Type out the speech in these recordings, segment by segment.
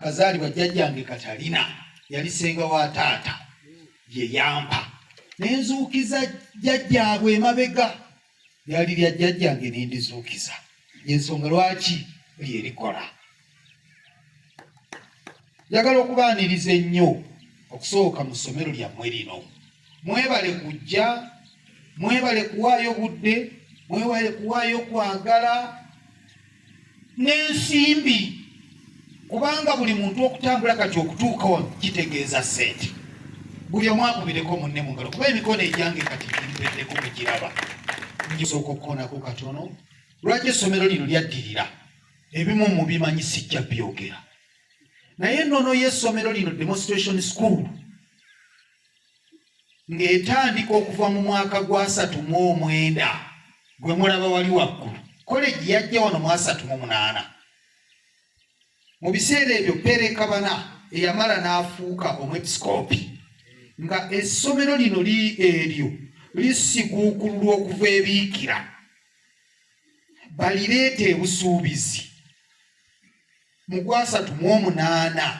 kazaalibwa jjajjange Katalina yali senga wa taata ye yampa nenzuukiza jjajjaabwe emabega lyali lya jjajjange nendizuukiza yensonga lwaki lyerikola. Njagala okubaaniriza ennyo okusooka mu ssomero lyammwe lino. Mwebale kujja, mwebale kuwaayo budde, mwebale kuwaayo kwagala n'ensimbi, kubanga buli muntu okutambula kati okutuuka wano kitegeeza ssente. Buli omu akubireko munne mu ngalo kuba emikono egyange kati gimpeddeko bwe giraba. Ngisooka okukoonako katono. Lwaki essomero lino lyaddirira? Ebimu mubimanyi sijja byogera. Naye ennono y'essomero lino demonstration school ng'etandika okuva mu mwaka gwa 39 gwe mulaba wali waggulu. Koleji yajja wano mu 38. Mu biseera ebyo Pere Kabana eyamala n'afuuka omwepisikoopi nga essomero lino eryo lisiguukululwa okuva ebiikira balireeta ebusuubizi. Mu gwa 38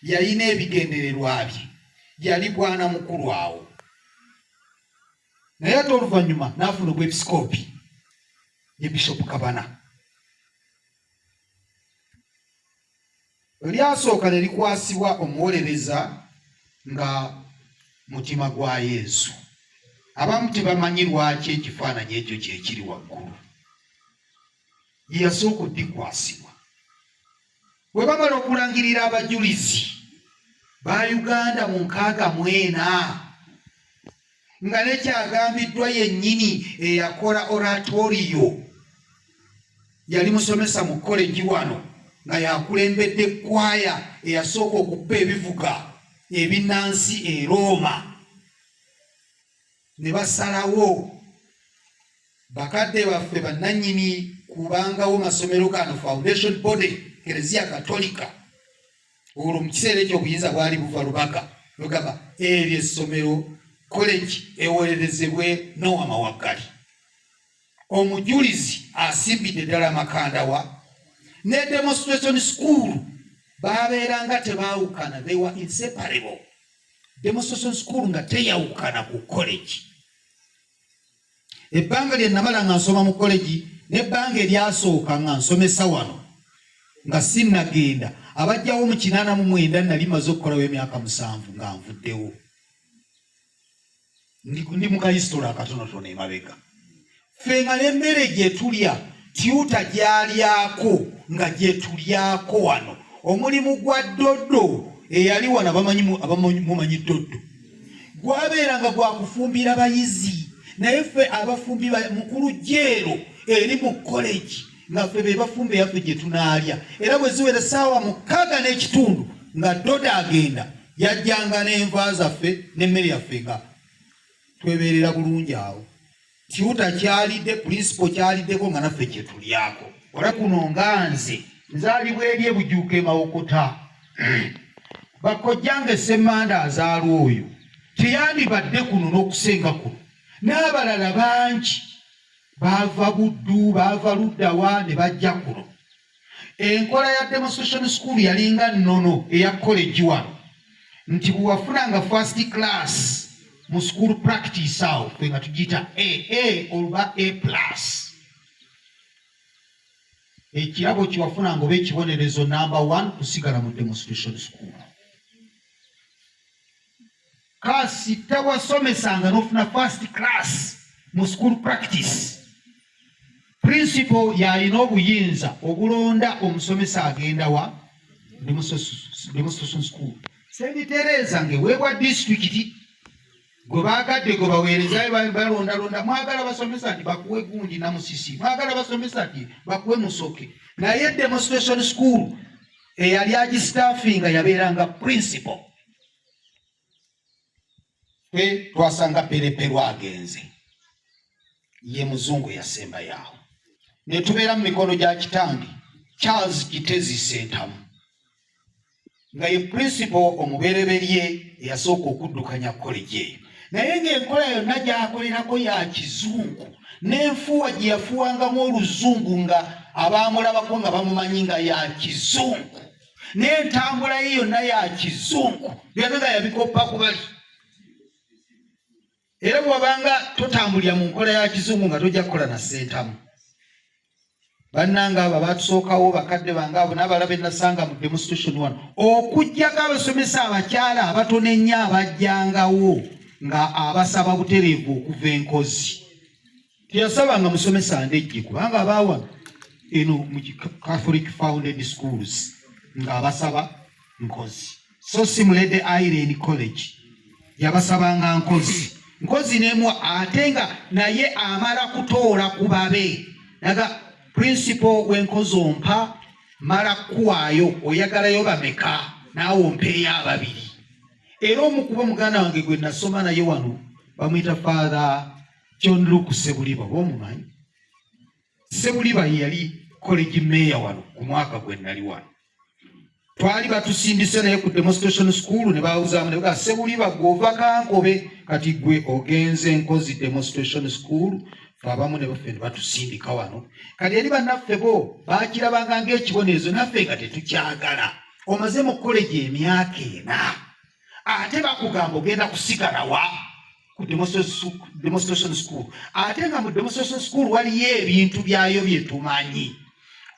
yalina ebigendererwa bye, yali bwana mukulu awo. Naye ate oluvannyuma n'afuna obwepisikoopi ye Bishop Kabana. Eryasooka ne likwasibwa omuwolereza nga mutima gwa Yesu. Abamu tebamanyi lwaki ekifaananyi ekyo kyekiri waggulu. Ye yasooka oddikwasibwa. Bwe bamala okulangirira abajulizi ba Uganda mu 64 nga nekyagambiddwa yennyini eyakola oratorio yali musomesa mu koleji wano nga yakulembedde ekwaya eyasooka okuba ebivuga ebinnansi e Roma. Ne basalawo bakadde baffe bannannyini kubangawo masomero gano foundation body Eklezia Katolika. Olwo mu kiseera ekyo obuyinza bwali buva Lubaga lugamba eryo essomero college ewolerezebwe Noah Mawaggali. Omujulizi asimbidde ddala Makandawa ne demonstration school babeeranga tebaawukana, they were inseparable. Demonstration school nga teyawukana ku college. Ebbanga lye namala nga nsoma mu college n'ebbanga eryasooka nga nsomesa wano nga sinnagenda abajjawo mu 89 nali maze okukolawo emyaka 7 nga nvuddewo. Ndi mu kayisitola akatonotono emabega. Ffe nga n'emmere gye tulya tyuta gy'alyako nga gye tulyako wano. Omulimu gwa Doddo eyali wano abamumanyi Doddo gwabeeranga gwa kufumbira bayizi, naye ffe abafumbi mukulu jeero eri mu college nga ffe be bafumbe yaffe gye tunaalya. Era bwe ziwera ssaawa 6:30 nga Doddo agenda yajjanga n'enva zaffe n'emmere yaffe nga twebeerera bulungi awo. Tyuta kyalidde, principal kyaliddeko nga naffe gye tulyako. Ora kuno nga nze nzaalibwa eri e Bujuuka e Mawokota. Bakojjange Ssemanda azaala oyo teyandibadde kuno n'okusenga kuno. N'abalala bangi baava Buddu, baava Luddawa ne bajja kuno. Enkola ya demonstration school yalinga nnono eya college wano nti bwe wafunanga first class mu school practice awo ffe nga tugiyita AA oba A+. Ekirabo kyewafunanga oba ekibonerezo number 1 kusigala mu demonstration school. Kasi tewasomesanga n'ofuna first class mu school practice. Principal yalina obuyinza obulonda omusomesa agenda wa demonstration school. St. Teresa ngeweebwa district gwe baagadde gwe baweerezayo balondalonda. Mwagala basomesa nti bakuwe Gundi na Musisi, mwagala basomesa nti bakuwe Musoke. Naye demonstration school eyali agistaffinga yabeeranga principal. Twasanga Pereperwa agenze, ye muzungu yasemba yawo. Ne tubeera mu mikono gya kitange Charles Kitezi Sentamu nga ye principal omubereberye eyasooka okuddukanya college eyo. Naye ng'enkola yonna gy'akolerako ya kizungu n'enfuuwa gye yafuuwangamu oluzungu nga abaamulabako nga bamumanyi nga ya kizungu. n'entambula ye yonna ya kizungu byonna yabikopa ku bali. Era bw'obanga totambulira mu nkola ya kizungu nga tojja kukola na ssentamu. Bannanga abo baatusookawo bakadde bange abo n'abalaba nasanga mu demonstration wano okujjako abasomesa abakyala abatono ennyo abajjangawo nga abasaba butereevu okuva enkozi. Teyasabanga musomesa ndejje kubanga abaawa eno mu Catholic founded schools nga abasaba nkozi. So Simulede Irene College yabasabanga nkozi n'emu ate nga naye amala kutoola ku babe naga principal w'enkozi ompa mala kuwaayo oyagalayo bameka naawe ompeeyo ababiri. Era omukuba muganda wange gwe nasoma naye wano bamuyita Father John Luke Sebuliba bw'omumanyi. Sebuliba yali college mayor wano ku mwaka gwe nali wano. Twali batusindise naye ku demonstration school ne bawuzaamu ne baga Sebuliba gw'ova Kankobe kati gwe ogenze nkozi demonstration school. Abamu ne baffe batusindika wano. Kati eri bannaffe bo baakirabanga ng'ekibonerezo naffe nga tetukyagala. Omaze mu college emyaka 4 ate bakugamba ogenda kusigala wa ku demonstration school. Ate nga mu demonstration school waliyo ebintu byayo bye tumanyi.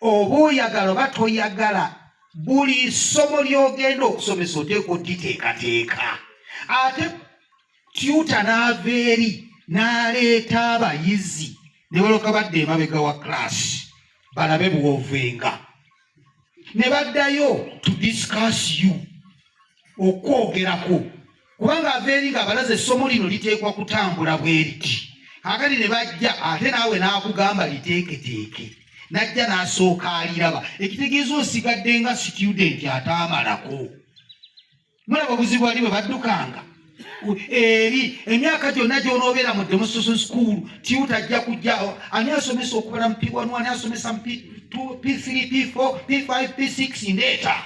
Oba oyagala oba toyagala buli ssomo ly'ogenda okusomesa oteeka oditeekateeka. Ate tuta n'ava eri n'aleeta abayizi ne baloka badde emabega wa class balabe bw'ovenga. Ne baddayo to discuss you okwogerako kubanga ava eri ng'abalaze essomo lino liteekwa kutambula bwe riti. Kakati ne bajja ate naawe n'akugamba liteeketeeke. Najja n'asooka aliraba ekitegeeza osigadde nga student ataamalako. Mulaba obuzibu ali bwe baddukanga. Eri emyaka gyonna gy'onoobeera mu demonstration school tiuta ajja kujja ani asomesa okubala mu P1 ani asomesa mu P2 P3 P4 P5 P6 ndeeta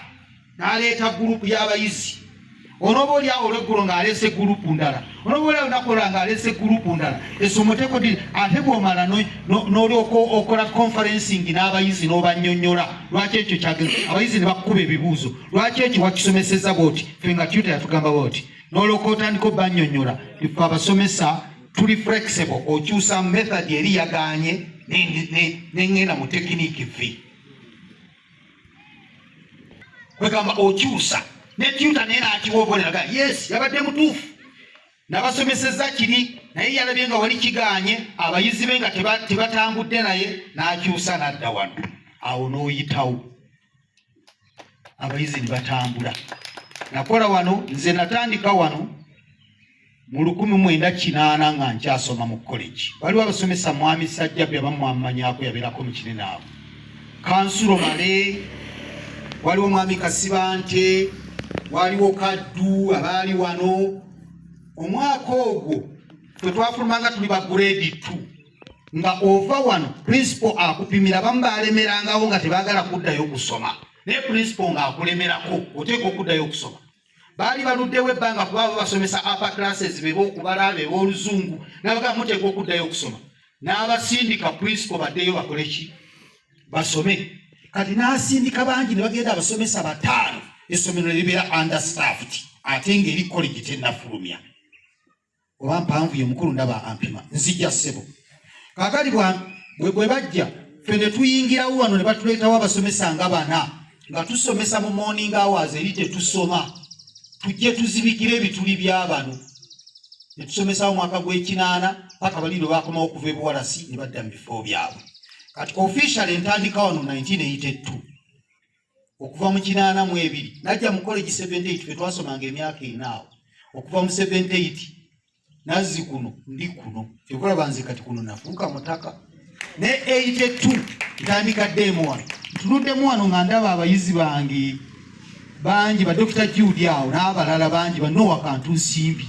n'aleeta gurupu y'abayizi. Onooba oli awo olweggulo ng'aleese gurupu ndala onooba oli awo nakola ng'aleese gurupu ndala essomo tekodi ate bw'omala n'olyoka okola conferencing n'abayizi n'obannyonnyola. Lwaki ekyo kyagenda abayizi ne bakuba ebibuuzo lwaki ekyo wakisomeseza bw'oti ffe nga tuta yatugamba bw'oti n'olwoka otandika obbannyonnyola ife abasomesa tuli flexible okyusa method eri yagaanye n'engenda mu tekiniki ffe kwegamba okyusa ne tuta naye n'akiwoboleraga yes yabadde mutuufu n'abasomeseza kiri naye yalabye nga wali kigaanye abayizi be nga tebatambudde naye n'akyusa n'adda wano awo n'oyitawo abayizi ne batambula. Nakola wano nze natandika wano mu 1980 nga nkyasoma mu college. Waliwo abasomesa mwami Sajjabbi abamwamanyako yabeerako mu kinene abo. Kansulo Male, waliwo mwami Kasibante, waliwo Kaddu abaali wano. Omwaka ogwo twe twafulumanga tuli ba grade 2 nga ova wano principal akupimira bamu baalemerangawo nga tebaagala kuddayo kusoma. Ne principal ng'akulemerako oteeka okuddayo okusoma. Baali baluddewo ebbanga kuba abo basomesa upper classes be b'okubala be b'oluzungu n'abagamba muteeka okuddayo okusoma. N'abasindika principal baddeyo bakole ki? Basome. Kati n'asindika bangi ne bagenda abasomesa 5 essomero libeera understaffed ate ng'eri college tennafulumya. Oba mpanvu ye mukulu ndaba ampima nzijja ssebo. Kaakati bwe bajja ffe ne tuyingirawo wano ne batuleetawo abasomesa nga 4 nga tusomesa mu morning hours eri tetusoma tujje tuzibikire ebituli by'abano ne tusomesa omwaka gw'ekinaana paka bali lwe bakomawo okuva ebuwalasi ne badda mu bifo byabwe. Kati official entandika wano 1982 okuva mu 82 najja mu college 78 ffe twasomanga emyaka 4 awo okuva mu 78 nazzi kuno ndi kuno tekulaba nze kati kuno nafuuka mutaka ne 82 ntandika demo wano tunuddemu wano nga ndaba abayizi bange bangi ba Dr. Judy awo n'abalala bangi ba Noah Kantu Nsimbi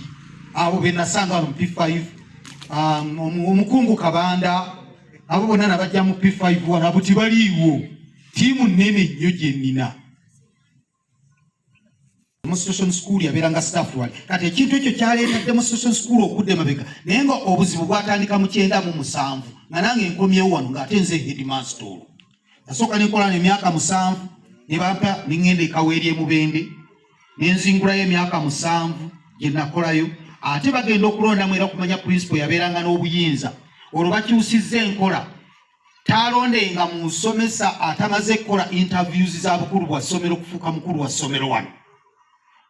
abo be nasanga wano mu P5 omukungu Kabanda abo bonna nabajja mu P5 wano abo tibaliiwo tiimu nnene nnyo gye nnina. Demonstration school yabeeranga staff wali kati ekintu ekyo kyaleeta demonstration school okudda emabega naye nga obuzibu bwatandika mu 97 nga nange nkomyewo wano ng'ate nze headmaster. Nasooka nekola n'emyaka 7 ne bampa ningende kaweerye mubende nenzingulayo emyaka 7 gye nakolayo ate bagenda okulonda mwera kumanya principal yabeeranga n'obuyinza olwo bakyusizza enkola talondenga mu nsomesa atamaze kukola interviews za bukulu bwa ssomero okufuuka mukulu wa ssomero wano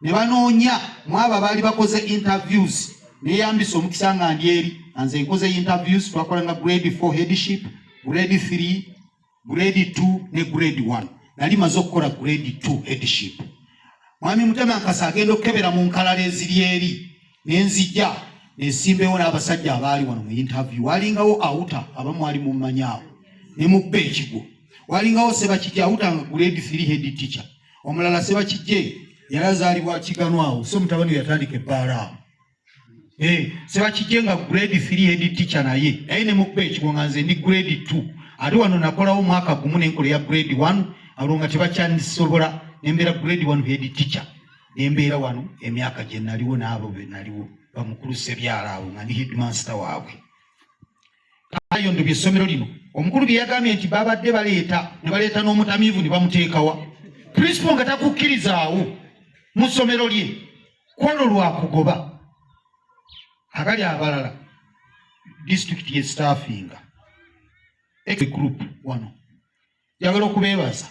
ne banoonya mwaba baali bakoze interviews neyambisa omukisa nga ndi eri nze nkoze interviews twakolanga grade 4 headship grade 3 grade 2 ne grade 1 nali maze okukola grade 2 headship mwami Mutema Nkasa agenda okukebera mu nkalala eziri eri nenzijja nesimbewo n'abasajja abaali wano mu interview walingawo awuta abamu ali mu mmanyawo ne mu beekigo walingawo Sebakijje awuta nga grade 3 head teacher omulala Sebakijje yalazaalibwa Kiganwawo so mutabani yatandika ebbaala Sebakijje nga grade 3 head teacher naye ne mu beekigo nga nze ndi grade 2 ate wano nakolawo mwaka gumu n'enkola ya grade 1 alonga tebakyandisobola nembeera grade 1 head teacher nembeera wano emyaka gye naliwo n'abo be naliwo bamukulu Sebyala awo nga ndi headmaster waabwe ayo ndo by'essomero lino omukulu bye yagambye nti babadde baleeta n'omutamiivu ne bamuteekawa principal nga takukkirizaawo mu ssomero lye kwolwo lwakugoba agali abalala district ye staffinga group wano yagala okubeebaza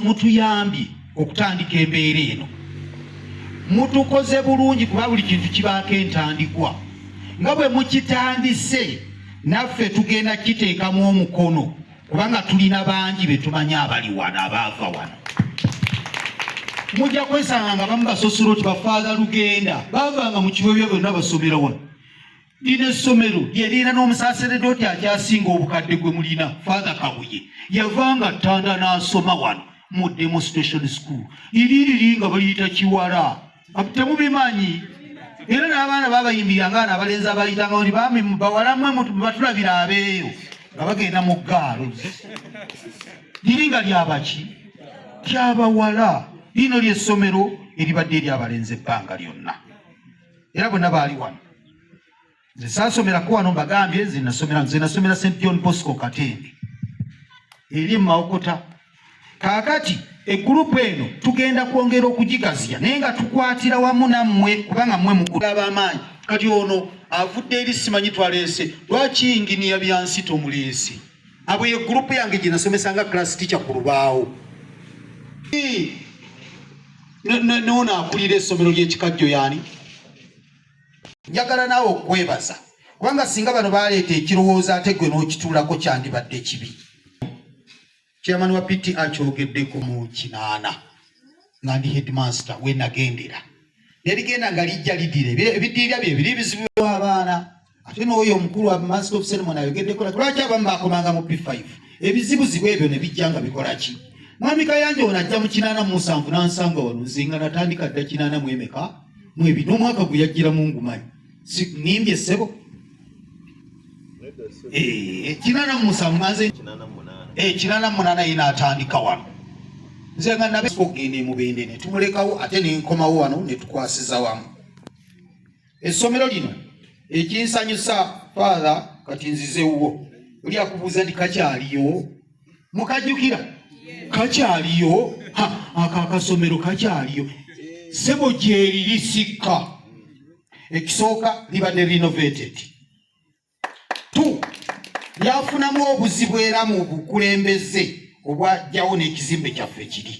mutuyambye okutandika embeera eno mutukoze bulungi kuba buli kintu kibaako entandikwa nga bwe mukitandise naffe tugenda kiteekamu omukono kubanga tulina bangi betumanya abali wano abaava wano mujja kwesanga nga bamu basosolo ti bafaaza lugenda baavanga mu kiwebyo byonna basomera wano lino essomero lyerina n'omusaaseredoti akyasinga obukadde gwe mulina Father Kabuye yavanga Ttanda n'asoma wano mu demonstration school liri nga baliyita Kiwala temubimanyi era n'abaana babayimbiranga n'abalenzi abayitanga nti bami bawala mmwe batulabira abeeyo nga bagenda mu gaalo liri nga lyabaki lyabawala lino ly'essomero eribadde ery'abalenzi ebbanga lyonna era bonna baali wano nze saasomerako wano mbagambye nze nasomera St John Bosco Katende eri Mawokota kaakati eggurupu eno tugenda kwongera okugigaziya naye nga tukwatira wamu nammwe kubanga mmwe mukulu ab'amaanyi kati ono avudde eri simanyi twaleese lwaki inginiya byansi tomuleese abo ye gurupu yange gye nasomesanga class teacher ku lubaawo nono akulira essomero ly'ekikajjo yaani njagala naawe okwebaza kubanga singa bano baleeta ekirowoozo ate gwe n'okituulako kyandibadde kibi chairman wa PTI akyogeddeko mu kinaana nga ndi headmaster we nagendera nerigenda nga lijja lidire ebidiirya bye biri bizibu abaana ate n'oyo omukulu wa master of ceremony ayogeddeko lwaki abamu bakomanga mu P5 ebizibuzibu ebyo ne bijja nga bikola ki mwami Kayanja ono ajja mu 87 n'ansanga wano nzinga natandika dda 84 mu ebiri n'omwaka gwe yajjira mu ngumanyi nimbye ssebo 87 nganze 88 yina atandika wano nze nga nabe okugenda mubende ne tumulekawo ate nenkomawo wano ne tukwasiza wamu essomero lino ekinsanyusa Father kati nzizewo oli akubuuza nti kakyaliyo mukajjukira kakyaliyo akakasomero kakyaliyo sebo gyeririsika ekisooka libadde renovated 2 lyafunamu obuzibu era mu bukulembeze obwajjawo n'ekizimbe kyaffe kiri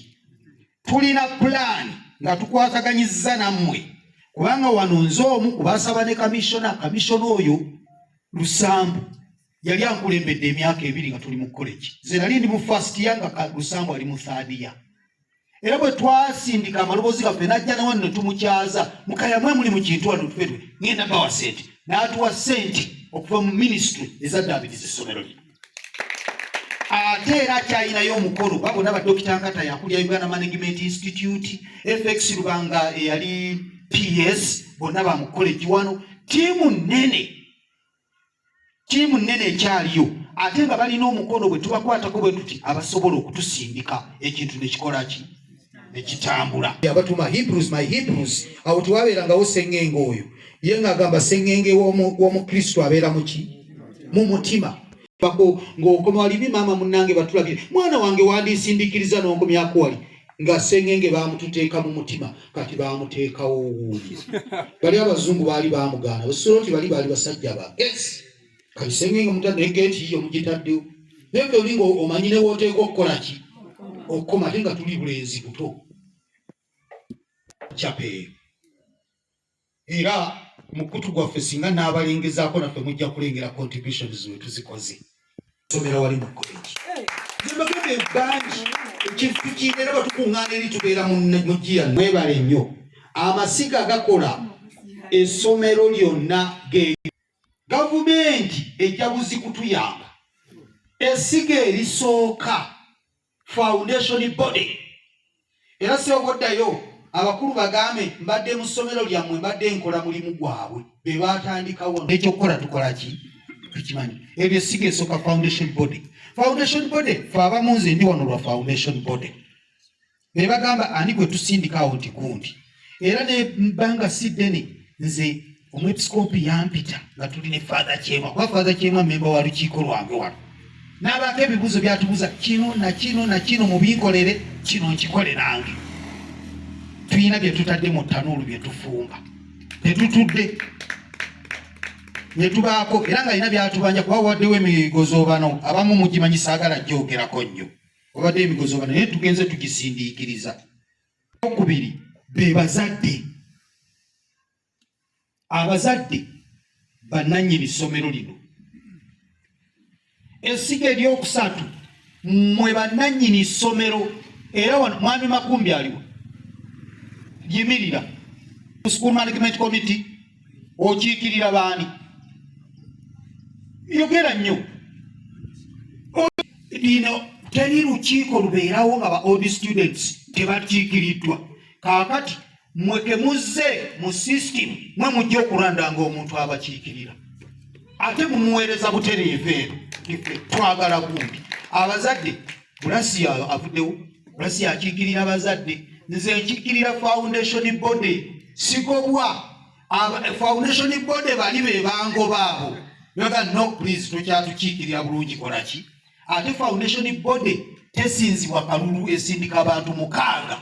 tulina plan nga tukwataganyizza nammwe kubanga wano nze omu kubasaba ne kamishona oyo Lusambu yali ankulembedde emyaka 2 nga tuli mu college nze nali ndi mu first year nga Lusambu ali mu third year era bwe twasindika amaloboozi gaffe najja nawe ne tumukyaza mukayamwe muli mu kintu wano tufetwe ngenda bawa sente n'atuwa sente okuva mu ministry ezaddaabiriza essomero lino ate era akyayinayo omukolo babona badokita Nkata yakulya Uganda Management Institute FX Lubanga eyali PS bonna ba mu college wano tiimu nnene ekyaliyo ate nga balina omukono bwe tubakwatako bwe tuti abasobola okutusindika ekintu nekikolaki nekitambula abatuma Hebrews my Hebrews awo tewabeerangawo sengenge oyo ye ng'agamba sengenge w'omukristo abeera muki mu mutima bako ng'okoma walibi mama munnange batulabire mwana wange wandisindikiriza n'onkomyako wali nga sengenge bamututeeka mu mutima kati bamuteekawo wuuli bali abazungu baali bamugaana basoloti bali basajja ba yes kati sengenge mutadde geeti yo mugitaddewo naye olinga omanyine wooteeka okukola ki okukoma ate nga tuli bulenzi buto kyapeeyo era mukutu gwaffe singa n'abalengezaako naffe mujja kulengera contributions we tuzikoze somera wali mu college zibagende bangi ekintu kibeera batukuŋŋaana eri tubeera mu gira mwebale nnyo amasiga gakola essomero lyonna gavumenti ejja buzikutuyamba essiga erisooka foundation body era seoboddayo abakulu bagambe mbadde mu ssomero lyammwe mbadde nkola mulimu gwabwe be batandikawo ekyokukola tukola ki tukimanyi ebyo essiga esooka foundation body fe abamu nze ndi wano lwa foundation body be bagamba ani gwe tusindikawo nti gundi era ne mbanga siddene nze omwepisikoopi yampita nga tuli ne father kyema kuba father kyema memba wa lukiiko lwange wano n'abaako ebibuuzo byatubuuza kino na kino mubinkolere kino nkikole nange tuyina bye tutadde mu ttanuulu bye tufumba tetutudde ne tubaako era nga alina byatubanja kuba waddewo emigozoobano abamu mugimanyi saagala gyogerako nnyo wabaddewo emigozoobano naye tugenze tugisindiikiriza. Okubiri be bazadde abazadde bannannyini ssomero lino. Essiga eryokusatu mmwe bannannyini ssomero era wano mwami Makumbi aliwo yimirira School Management Committee okiikirira baani yogera nnyo lino teri lukiiko lubeerawo nga ba old students tebakiikiriddwa kaakati mweke muzze mu system mwe mujja okulanda ng'omuntu abakiikirira ate mumuweereza butereevu eno ife twagala gundi abazadde Bulasiya avuddewo Bulasiya akiikirira abazadde nze nkiikirira foundation body sigobwa foundation body bali be bangobaabo yoga no please tokyatukiikirira bulungi kolaki ate foundation body tesinzibwa kalulu esindika abantu 6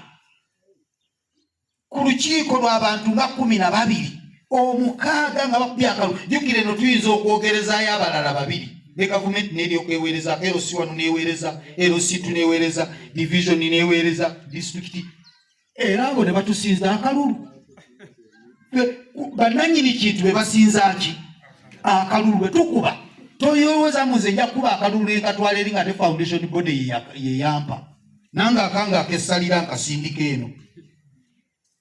ku lukiiko lw'abantu nga 12 omukaaga nga bakubya kalulu jukire no tuyinza okwogerezaayo abalala 2 ne gavumenti n'eri okweweereza LC wano neeweereza LC2 neeweereza division neeweereza district era abo ne batusinza akalulu bannannyini kintu be basinza ki akalulu bwe tukuba toyowooza muze nja kuba akalulu enkatwala eri nga te foundation body yeyampa nange akanga akessalira nkasindika eno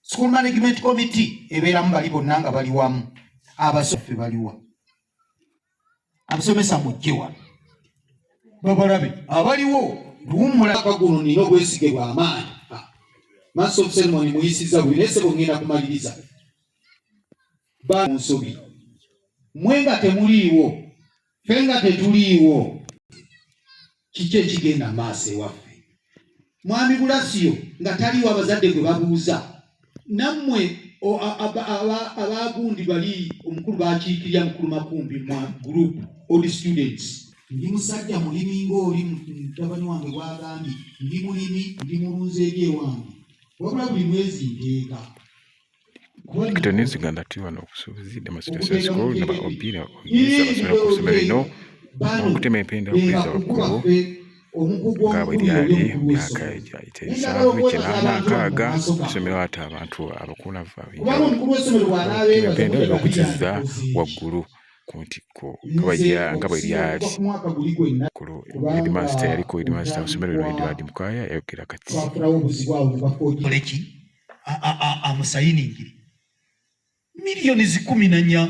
School Management Committee ebeeramu bali bonna nga bali wamu abasoffe baliwa abasomesa mujje wano babalabe abaliwo luwummula kaguno nina obwesige bw'amaanyi Master of Ceremony muyisizza buli nese bongenda kumaliriza ba nsobi mwenga temuliiwo fenga tetuliiwo kiki ekigenda maaso ewaffe mwami Bulasiyo nga taliwo abazadde gwe babuuza nammwe abagundi bali omukulu bakiikirya mukulu Makumbi mwa group old students ndi musajja mulimi ng'oli mutabani wange bwagambye ndi mulimi ndi mulunzi eri ewange wabula buli mwezi nteeka Kitonizi Uganda tiwa n'okusuubizi demonstration school naba OB n'okuyinza abasomera ku ssomero lino okutema empenda okuyinza waggulu nga bwe lyali myaka egyayita 7 essomero ate abantu abakulava empenda olw'okukizza waggulu ku ntikko nga bwe lyali headmaster yaliko headmaster essomero lino Edward Mukwaya yayogera kati amusayiningire milioni 14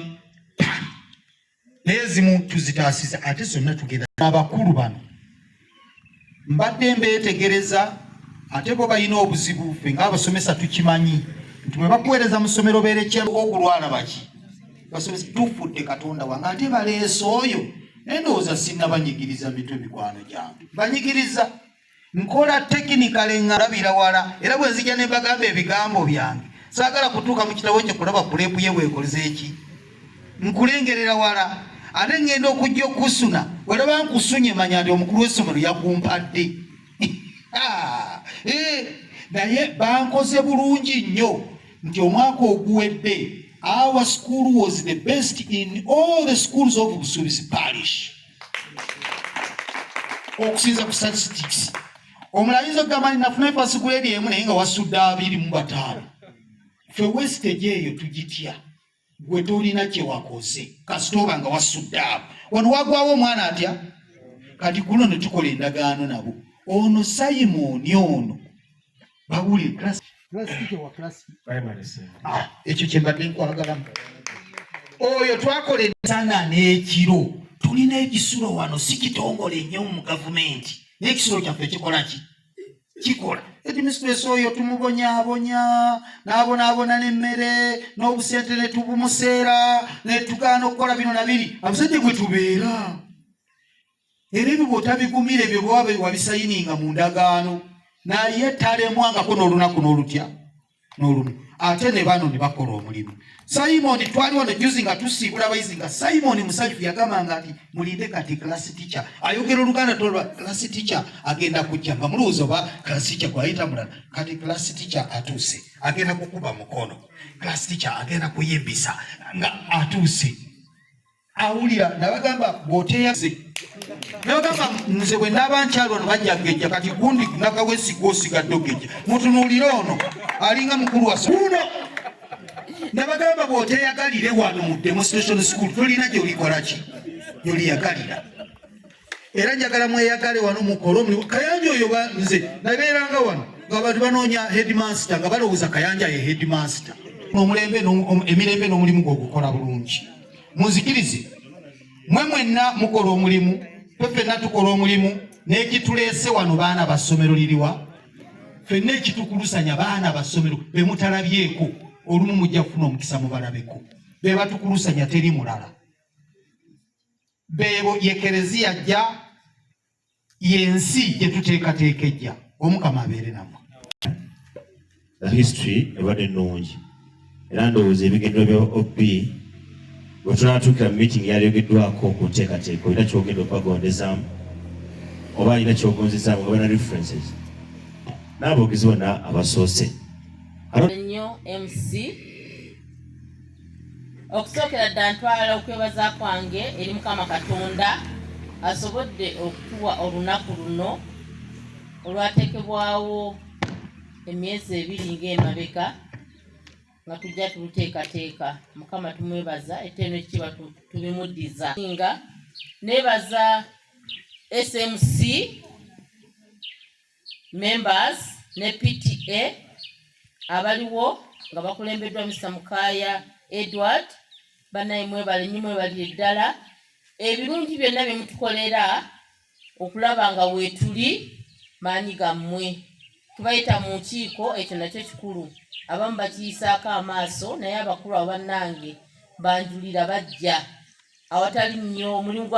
nezimu tuzitaasiza ate zonna tugenda abakulu bano mbadde mbeetegereza ate bo balina obuzibu ffe ng'abasomesa tukimanyi nti bwe bakuweereza mu ssomero beerekyemu okulwala baki basomesa tufudde Katonda wange ate baleese oyo endowooza sinnabanyigiriza mitwe mikwano gyange banyigiriza nkola tekinikale ngalabira wala era bwe nzija ne bagamba ebigambo byange saagala kutuuka mu kitabo kye kulaba kuleepu ye bwekoleze eki nkulengerera wala ate ngenda okujja okusuna weraba nkusunye manya nti omukulu w'essomero yakumpadde naye bankoze bulungi nnyo nti omwaka oguwedde our school was the best in all the schools of Busuubizi parish okusinza ku statistics. Omulayizo gamani nafuna first grade emu naye nga wasudde 25 ffe wastage eyo tugitya gwe tolina kye wakoze kasitoba nga wasudde abo wano wagwawo omwana atya kati kuno ne tukola endagaano nabo ono Simon ono bawulire class teacher wa class primary ekyo kye mbadde nkwagalamu oyo twakola ensana n'ekiro tulina ekisulo wano si kitongole nnyo mu gavumenti n'ekisulo kyaffe kikola ki kikola administrator oyo tumubonyaabonya n'abonaabona n'emmere n'obusente ne tubumuseera ne tugaana okukola bino na biri abusajja gwe tubeera era ebyo bw'otabigumire ebyo bwe wabisayininga mu ndagaano naye talemwangako n'olunaku n'olutya n'olumu ate ne bano ne bakola omulimu. Simon twali wano juzi nga tusiibula abayizi nga Simon musajju yagambanga nti mulinde kati class teacher ayogera Oluganda tolwa class teacher agenda kujja nga mulowooza oba class teacher gwayita mulala kati class teacher atuuse agenda kukuba mukono class teacher agenda kuyimbisa nga atuuse awulira nabagamba bw'oteyaze nabagamba nze bwe ndaba nkyalo wano bajja gejja kati gundi nakawesi gwosigadde ogejja mutunuulire ono alinga mukulu wa uno nabagamba bw'oteyagalire wano mu demonstration school tolina gy'olikola ki gy'oliyagalira era njagala mweyagale wano mukole omulimu Kayanja oyo nze nabeeranga wano ng'abantu banoonya headmaster nga balowooza Kayanja ye headmaster emirembe n'omulimu gw'ogukola bulungi munzikirize mwe mwenna mukola omulimu ffenna tukola omulimu n'ekituleese wano baana ba ssomero liriwa ffenna ekitukulusanya baana ba ssomero be mutalabyeko olumu mujja kufuna omukisa mubalabeko be batukulusanya teri mulala beebo ye Kereziya ajja yensi gye tuteekateeka ejja omukama abeere nammwe. History ebadde nnungi era ndowooza ebigendero bya OB bwe tunaatuukira mu meeting yalyogeddwako ku nteekateeka olina kyogenda okubagondezaamu oba alina kyogonzezaamu nga bana references n'aboogezi bonna abasoose nnyo MC okusookera ddala ntwala okwebaza kwange eri Mukama Katonda asobodde okutuwa olunaku luno olwateekebwawo emyezi 2 ng'emabega nga tujja tuluteekateeka. Mukama tumwebaza eteeno ekiba tubimuddiza nga neebaza SMC members ne PTA abaliwo nga bakulembeddwa Mr. Mukaya Edward banaye mwebale nnyo mwebalire ddala ebirungi byonna bye mutukolera okulaba nga weetuli maanyi gammwe tubayita mu nkiiko ekyo nakyo kikulu abamu bakiyisaako amaaso naye abakulu abannange banjulira bajja awatali nnyo omulimu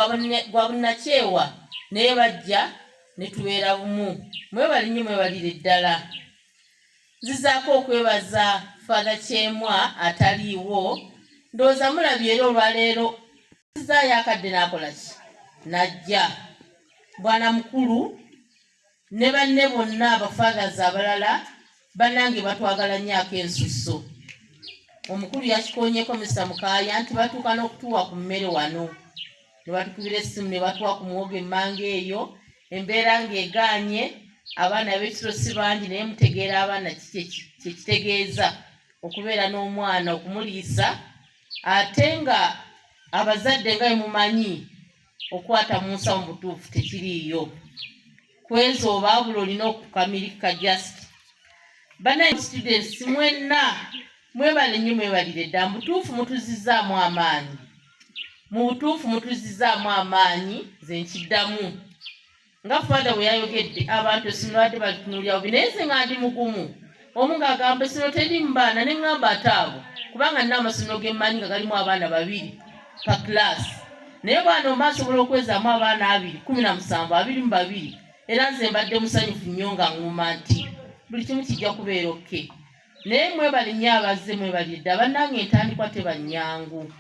gwa bunnakyewa naye bajja ne tubeera bumu mwebale nnyo mwebalire ddala. Nzizaako okwebaza Father Kyemwa ataliiwo ndowooza mulabye era olwaleero nzizaayo akadde n'akola ki najja bwana mukulu ne banne bonna abafathers abalala bannange batwagala nnyo ak'ensusso. Omukulu yakikoonyeko Mr. Mukaya nti batuuka n'okutuwa ku mmere wano ne batukubira essimu ne batuwa ku muwogo emmanga eyo embeera ng'egaanye abaana b'ekiro si bangi naye mutegeera abaana kyekitegeeza okubeera n'omwana okumuliisa ate nga abazadde nga bemumanyi okwata mu nsawo mu butuufu tekiriiyo kwezo obaabula olina okukamirika just banaye students mwenna mwebale nnyo mwebalire ddala mu butuufu mutuzizaamu amaanyi mu butuufu mutuzizaamu amaanyi ze nkiddamu nga Father bwe yayogedde abantu essomero badde balitunuulirawo bineze nga ndi mugumu omu ng'agamba essomero teri mu baana ne ŋŋamba ate abo kubanga nina amasomero gemmanyi nga galimu abaana 2 pa class naye bwana omaasobola okwezaamu abaana 17 22 era nze mbadde musanyufu nnyo nga ŋŋuma nti buli kimu kijja kubeera okke naye mwebale nnyo abazze mwebalire ddala bannange entandikwa teba nnyangu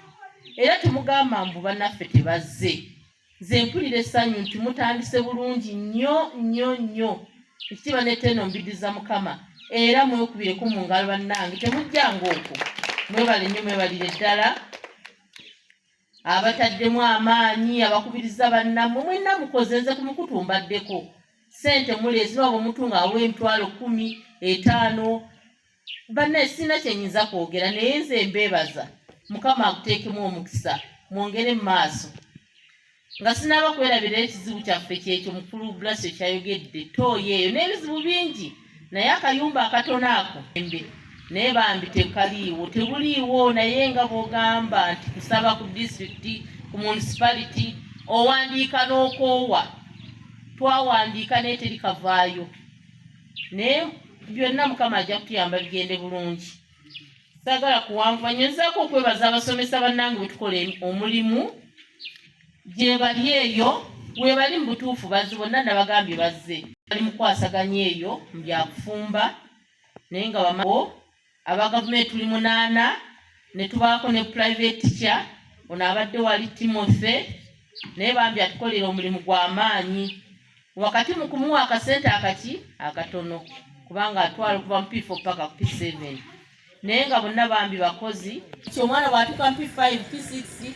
era temugamba mbu bannaffe tebazze. Nze mpulira essanyu nti mutandise bulungi nnyo ekitiibwa n'ettendo mbiddiza Mukama era mwekubireko mu ngalo bannange temujjanga okwo. Mwebale nnyo mwebalire ddala abataddemu amaanyi abakubiriza bannammwe mwenna mukoze nze kumukutumbaddeko ssente muleezi noba omuntu ng'awa emitwalo 10, 5 banne sina kyenyinza kwogera naye nze mbeebaza Mukama akuteekemu omukisa mwongere mu maaso nga sinaaba kwerabira ekizibu kyaffe kyekyo mukulu Blasio kyayogedde tooyo eyo n'ebizibu bingi naye akayumba akatono ako naye bambi tekaliiwo tebuliiwo naye nga bw'ogamba nti kusaba ku disitulikiti ku municipality owandiika n'okoowa twawandiika naye teri kavaayo naye byonna Mukama ajja kutuyamba bigende bulungi. Saagala kuwanvuwanyizaako okwebaza abasomesa bannange bwe tukola omulimu gye bali eyo webali mu butuufu bazze bonna nabagambye bazze bali mu kwasaganya eyo mu byakufumba naye nga bamawo aba gavumenti tuli 8 ne tubaako ne private teacher ono abadde wali Timothy naye bambi atukolera omulimu gw'amaanyi wakati mu kumuwa akasente akatono kubanga atwala okuva mu P4 paka ku P7 naye nga bonna bambi bakozi omwana bw'atuuka mu P5 P6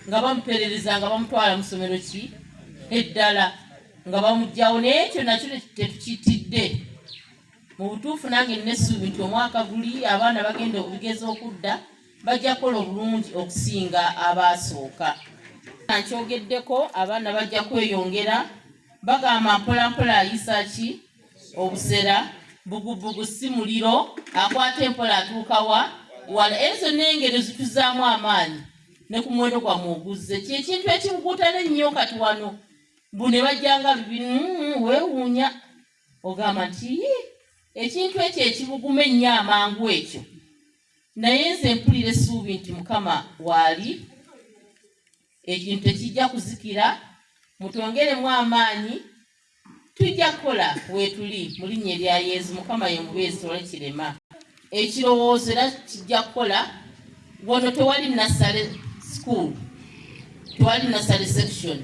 nga bamuperereza nga bamutwala mu ssomero ki eddala nga bamugjawo naye ekyo nakyo tetukitidde mu butuufu nange nessuubi nti omwaka guli abaana bagenda okugeza okudda bajja kukola obulungi okusinga abaasooka. Nkyogeddeko abaana bajja kweyongera bagamba mpolampola ayisa ki obusera bugubugu si muliro akwata empola atuukawa wala ezo n'engero zituzaamu amaanyi ne ku muwendo gwa muguze kyekintu ekibuguutana ennyo kati wano bune bajjanga weewuunya ogamba nti ekintu ekyo ekibuguma ennyo amangu ekyo naye nze mpulira essuubi nti Mukama waali ekintu tekijja kuzikira mutwongeremu amaanyi tujja kukola weetuli mu linnya erya Yesu Mukama ye mubeezi tole kirema ekirowoozo era kijja kukola wano tewali nursery school tewali nursery section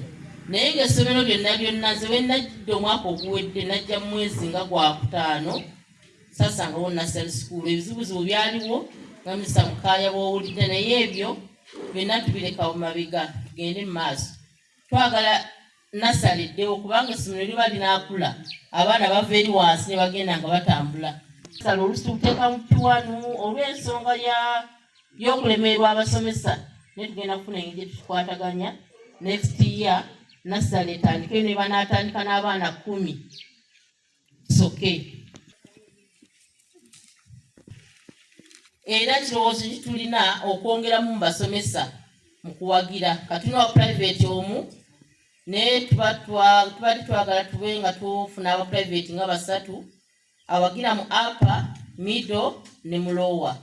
naye ng'essomero byonna nze we najjidde omwaka oguwedde najja mu mwezi nga gwa 5 saasangawo nursery school ebizibuzibu byaliwo nga Mr. Mukaaya bw'owulidde naye ebyo byonna tubirekawo mabega tugende mu maaso twagala nursery ddewo kubanga essomero liba linaakula abaana bava eri wansi ne bagenda nga batambula sala oluusi tukuteeka mu P1 olw'ensonga y'okulemererwa abasomesa naye tugenda kufuna engeri gye tukikwataganya next year nursery etandike ne banaatandika n'abaana 10 soke era kirowoozo kitulina okwongeramu mu basomesa mu kuwagira katuna wa private omu naye tubadde twagala tube nga tufuna aba private nga 3 awagira mu upper middle ne mu lower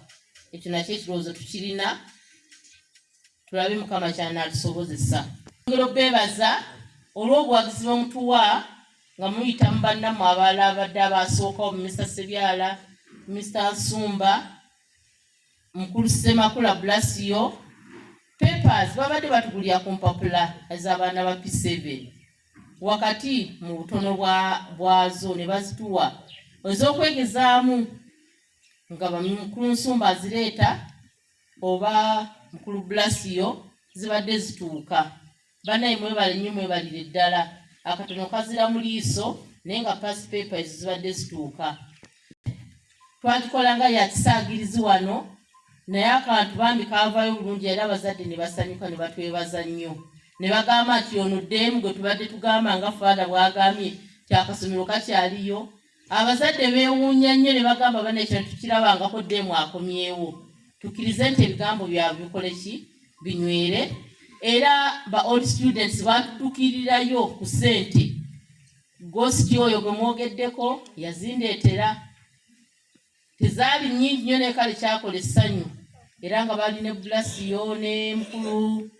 ekyo nakyo ekirowoozo tukirina tulabe Mukama kyanaatusobozesa ngero beebaza olw'obuwagizi bwemutuwa nga muyita mu bannammwe abalala abadde abaasookawo Mr. Sebyala Mr. Nsumba Mukulu Ssemakula Blasio papers babadde batugulira ku mpapula ez'abaana ba P7 wakati mu butono bwazo ne bazituwa ez'okwegezaamu nga Mukulu Nsumba azireeta oba Mukulu Blasio zibadde zituuka banaye mwebale nnyo mwebalire ddala akatono kazira mu liiso naye nga past papers zibadde zituuka twagikola nga yakisaagirizi wano naye akantu bambi kaavaayo bulungi era abazadde ne basanyuka ne batwebaza nnyo ne bagamba nti ono ddeemu gwe tubadde tugamba nga faada bw'agambye kyakasomero kakyaliyo abazadde beewuunya nnyo ne bagamba bana ekyo tukirabangako ddeemu akomyewo tukkirize nti ebigambo byabwe bikole ki binywere era ba old students batudukirirayo ku ssente ghost oyo gwe mwogeddeko yazindeetera tezaali nnyingi nnyo naye kale kyakola essanyu era nga bali ne Blasio ne Mukulu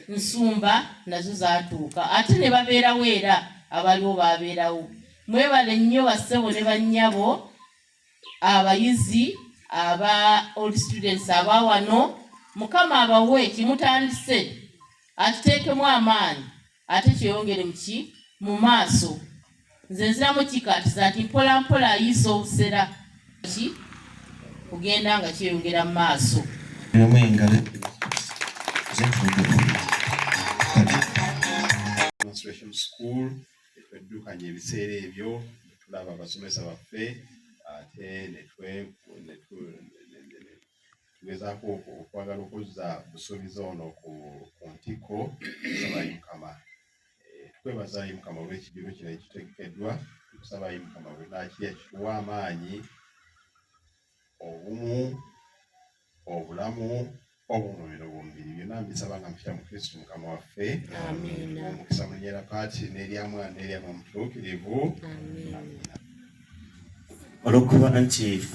Nsumba nazo zaatuuka ate ne babeerawo era abaliwo babeerawo mwebale nnyo bassebo ne bannyabo abayizi aba old students aba wano Mukama abawe kimutandise akiteekemu amaanyi ate kyeyongere mu maaso. Nze nziramu kikatiza nti mpola mpola ayiisa obusera kugenda nga kyeyongera mu maaso. Demonstration school tweddukanya ebiseera ebyo tulaba abasomesa baffe ate tugezaako okwagala okuzza busuubizi ono ku ntikko. Tusabayo Mukama tukwebazayo Mukama olw'ekibiina kino ekitegekeddwa. Tusabayo Mukama bwenakiya kituwa amaanyi, obumu, obulamu, obumwoyo n'obwomubiri. Byonna mbisaba nga mpita mu Kristo Mukama waffe. Amiina. Omukisa mu linnya lya Paati n'erya Mwana n'erya Mwoyo Mutuukirivu. Amiina. Olw'okuba nti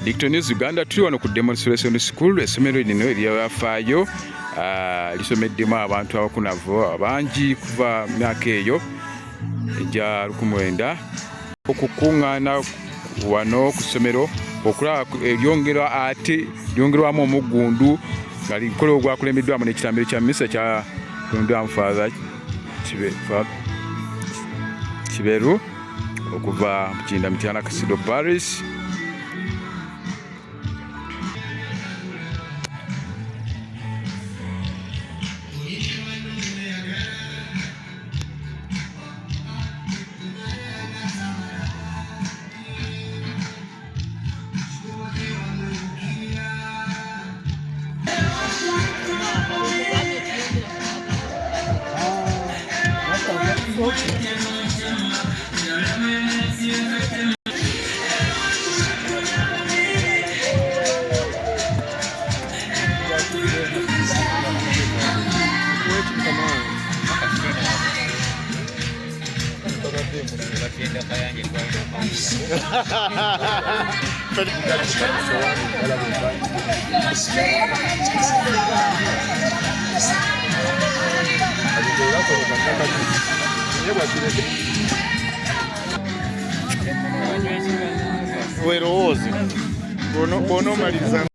Digital News Uganda tuli wano ku Demonstration School. Essomero lino eryafaayo lisomeddemu abantu abakunavu abangi kuva myaka eyo egya 1900 okukuŋŋaana wano ku ssomero okulaba eryongerwa ate lyongerwamu omugundu nga likolebwa ogwakulembeddwamu n'ekitambiro kya mmisa kya kulembeddwamu Father Kiberu okuva mu Kinda MITYANA Cathedral Parish. Werowozi bono maliza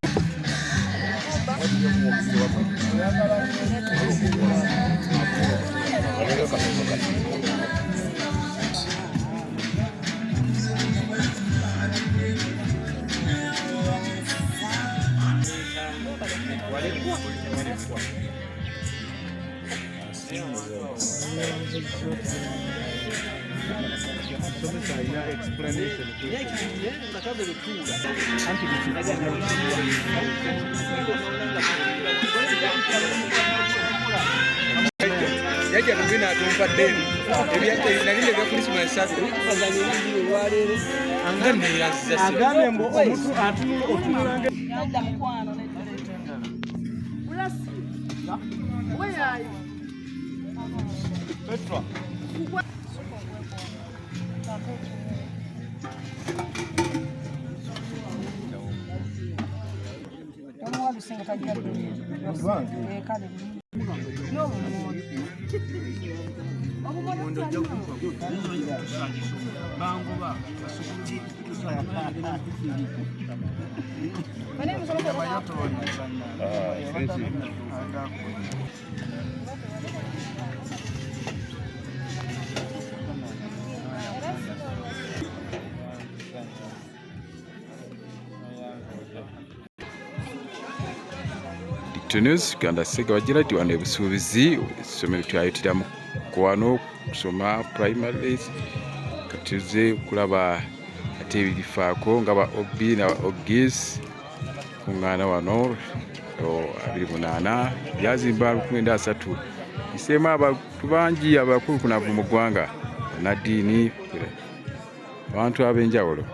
yaja tugenda atumpadde nalinde bya Christmas satu angane yazza agane mbo omuntu atunulanga yadda mukwano ulasi weyayo Petra News Uganda Sega wagira ti wano ebusuubizi essomero twayitiramu kwano kusoma primary katuze kulaba ate ebirifaako nga ba OB n'aba OGs kuŋŋaana wano 28 byazimba 1903 iseemu abantu bangi abakulukunavu mu ggwanga naddiini abantu ab'enjawulo.